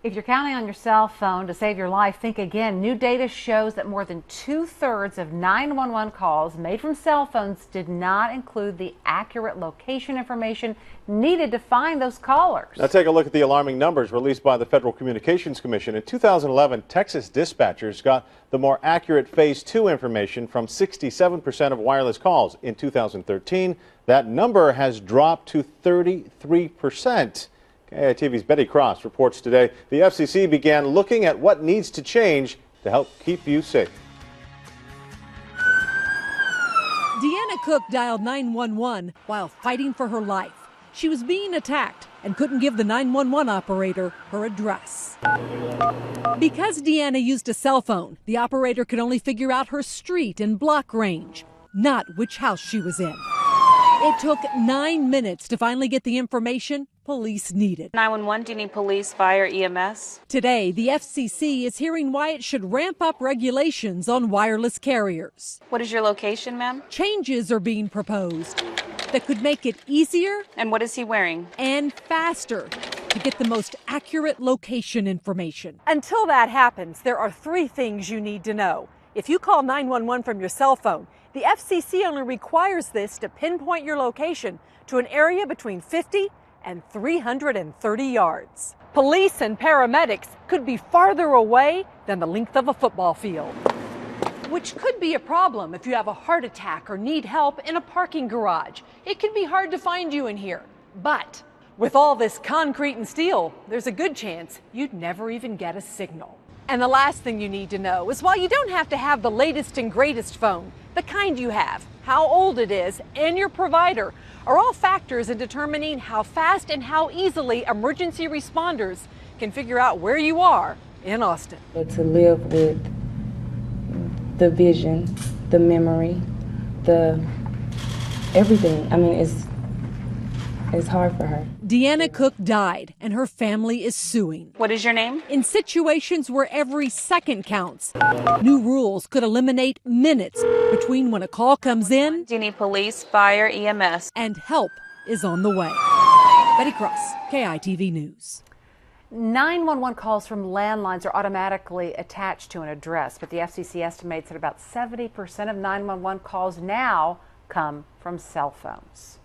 If you're counting on your cell phone to save your life, think again. New data shows that more than 2/3 of 911 calls made from cell phones did not include the accurate location information needed to find those callers. Now take a look at the alarming numbers released by the Federal Communications Commission. In 2011, Texas dispatchers got the more accurate Phase 2 information from 67% of wireless calls. In 2013, that number has dropped to 33%. KITV's Betty Cross reports today the FCC began looking at what needs to change to help keep you safe. Deanna Cook dialed 911 while fighting for her life. She was being attacked and couldn't give the 911 operator her address. Because Deanna used a cell phone, the operator could only figure out her street and block range, not which house she was in. It took 9 minutes to finally get the information police needed. 911, do you need police, fire, EMS? Today, the FCC is hearing why it should ramp up regulations on wireless carriers. What is your location, ma'am? Changes are being proposed that could make it easier And what is he wearing? and faster to get the most accurate location information. Until that happens, there are 3 things you need to know. If you call 911 from your cell phone, the FCC only requires this to pinpoint your location to an area between 50 and 330 yards. Police and paramedics could be farther away than the length of a football field, which could be a problem if you have a heart attack or need help in a parking garage. It can be hard to find you in here, but with all this concrete and steel, there's a good chance you'd never even get a signal. And the last thing you need to know is while you don't have to have the latest and greatest phone, the kind you have, how old it is, and your provider are all factors in determining how fast and how easily emergency responders can figure out where you are in Austin. But to live with the vision, the memory, the everything, I mean, it's hard for her. Deanna Cook died, and her family is suing. What is your name? In situations where every second counts, new rules could eliminate minutes between when a call comes in Do you need police, fire, EMS? and help is on the way. Betty Cross, KITV News. 911 calls from landlines are automatically attached to an address, but the FCC estimates that about 70% of 911 calls now come from cell phones.